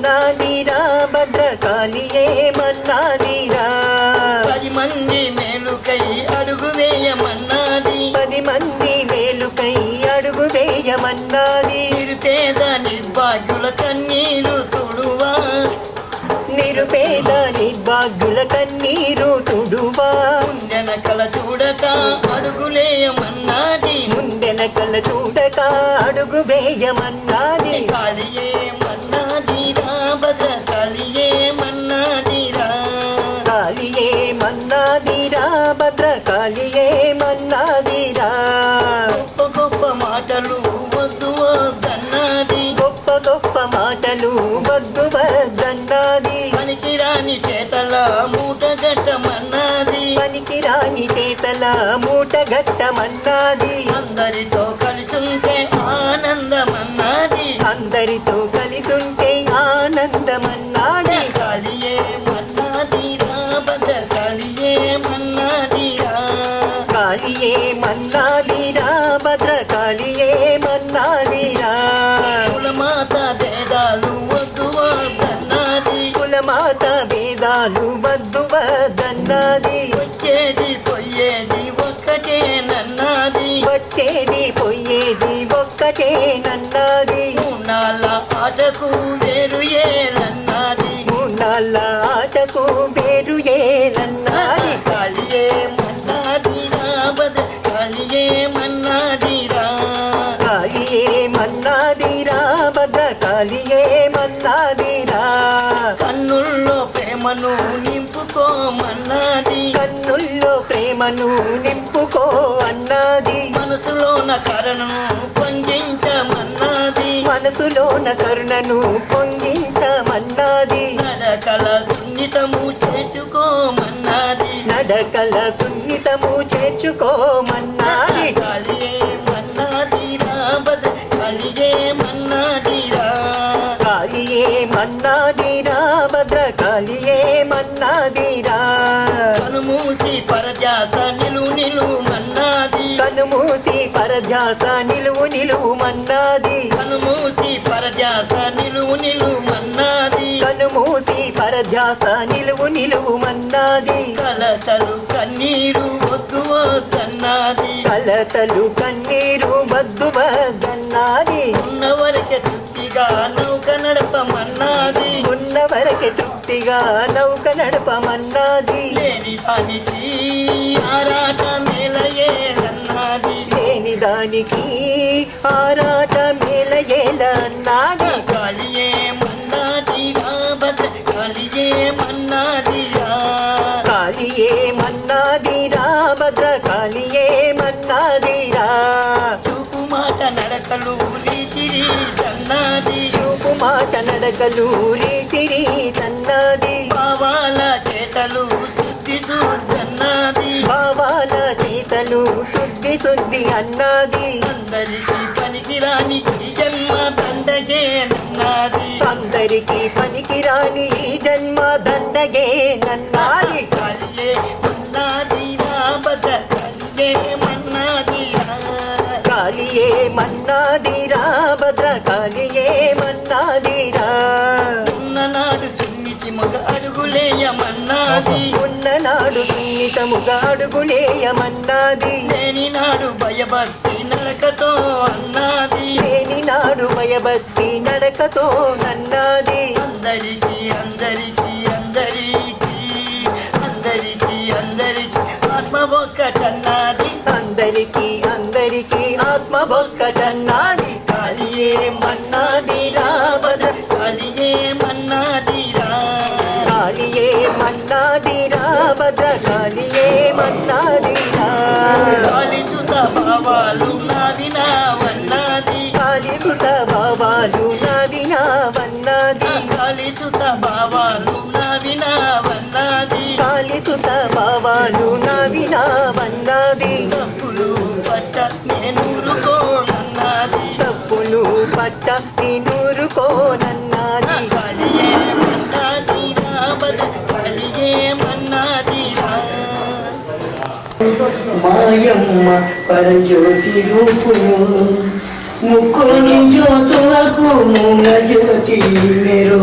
మన్నాదిరా భద్రకాళియే మన్నాదిరా 10 మంది మేలుకై అడుగు వేయమన్నది 10 మంది మేలుకై అడుగు వేయమన్నది నిరుపేద నిర్భాగ్యుల కన్నీరు తుడువా నిరుపేద నిర్భాగ్యుల కన్నీరు తుడువా ముందెనకల చూడక అడుగులేయమన్నది ముందెనకల చూడక అడుగు వేయమన్నది కాళియే మన్నాదిరా భద్రకాళియే మన్నాదిరా కాళియే మన్నాదిరా భద్రకాళియే మన్నాదిరా గొప్ప గొప్ప మాటలు వద్దు వద్దన్నది గొప్ప గొప్ప మాటలు వద్దు వద్దన్నది పనికిరాని చేతల మూటగట్టమన్నది పనికిరాని చేతల మూటగట్టమన్నది అందరితో కలిసుంటే ఆనందమన్నది అందరితో కలిసుంటే ఆనందమన్నది కాళియే మన్నాదిరా భద్రకాళియే మన్నాదిరా కాళియే మన్నాదిరా భద్రకాళియే మన్నాదిరా కులమాత భేదాలు వద్దు వద్దన్నది కులమాత భేదాలు వద్దు వద్దన్నది వచ్చేది పొయ్యేది ఒక్కటేనన్నది వచ్చేది పోయేది ఒక్కటేనన్నది మూనాళ్ళ ఆటకు వేరు ఏలన్నది మూనాళ్ళ ఆటకు పేరు ఏలన్నది కాళియే మన్నాదిరా భద్రకాళియే మన్నాదిరా కాళియే మన్నాదిరా భద్రకాళియే మన్నాదిరా కన్నుల్లో ప్రేమను నింపుకోమన్నది కన్నుల్లో ప్రేమను నింపుకో అన్నది మనసులోన కరణను పొందించమన్నది మనసులోన కరుణను పొందించమన్నది నడకల సున్నితము చేర్చుకోమన్నది నడకల సున్నితము చేర్చుకోమన్నది కాళియే మన్నాదిరా భద్రకాళియే మన్నాదిరా కాళియే మన్నాదిరా భద్రకాళియే మన్నాదిరా కనుమూసి పరజాత నిలుమన్నది కనుమూసి పరధ్యాస నిలువుమన్నది కనుమూసి పరజాత నిలుమన్నది కనుమూసి పరధ్యాస నిలువుమన్నది కలతలు కన్నీరు వద్దు వద్దన్నది కలతలు కన్నీరు వద్దు వద్దన్నది ఉన్నవరకే తృప్తిగా నౌక నడపమన్నది ఉన్నవరకే తృప్తిగా నౌక నడపమన్నది లేని దానికి ఆరాట మేలయేలన్నది లేని దానికి ఆరాట మేలయేలన్నది కాళియే మన్నాదిరా భద్రకాళియే మన్నాదిరా కాళియే మన్నాదిరా భద్రకాళియే మన్నాదిరా చూపు మాట నడకలు రీతిరి తన్నది చూపు మాట నడకలు రీతిరి తన్నది భావాల చేతలు శుద్ధి శుద్ధన్నది భావాల చేతలు శుద్ధి శుద్ధి అన్నది అందరికీ పనికిరాని ఈ జన్మ దండగేనన్నది అందరికీ పనికిరాని ఈ జన్మ దండగే నన్నది కాళియే మన్నాదిరా భద్రకాళియే మన్నాదిరా కాళియే మన్నాదిరా భద్రకాళియే మన్నాదిరా ఉన్ననాడు సున్నితి మగ అడుగులేయమన్నది ఉన్ననాడు సున్నితముగా అడుగులేయమన్నది లేని నాడు భయభక్తి నడకతో అన్నది లేని నాడు భయభక్తి నడకతో నన్నది అందరికీ అందరికీ అందరికీ అందరికీ అందరికీ ఆత్మ ఒక్కటన్నది అందరికీ అందరికీ ఆత్మ ఒక్కటన్నది కాళియే మన్నాదిరా భద్రకాళియే మన్నాదిరా కాళియే మన్నాదిరా భద్రకాళియే మన్నాదిరా కాళిసుత భావాలు నాది నావన్నది కాళిసుత భావాలు నాది నావన్నది కాళిసుత భావాలు నావి నావన్నది కాళిసుత భావాలు నావి నావన్నది తప్పులు పట్ట నేనూరుకోనన్నది తప్పులు పట్ట నూరుకోనన్నది కాళియే మన్నాదిరా భద్రకాళియే మన్నాదిరా మాయమ్మ పరజ్యోతి రూపులు ముక్కుని జ్యోతులకు మూల జ్యోతి మెరు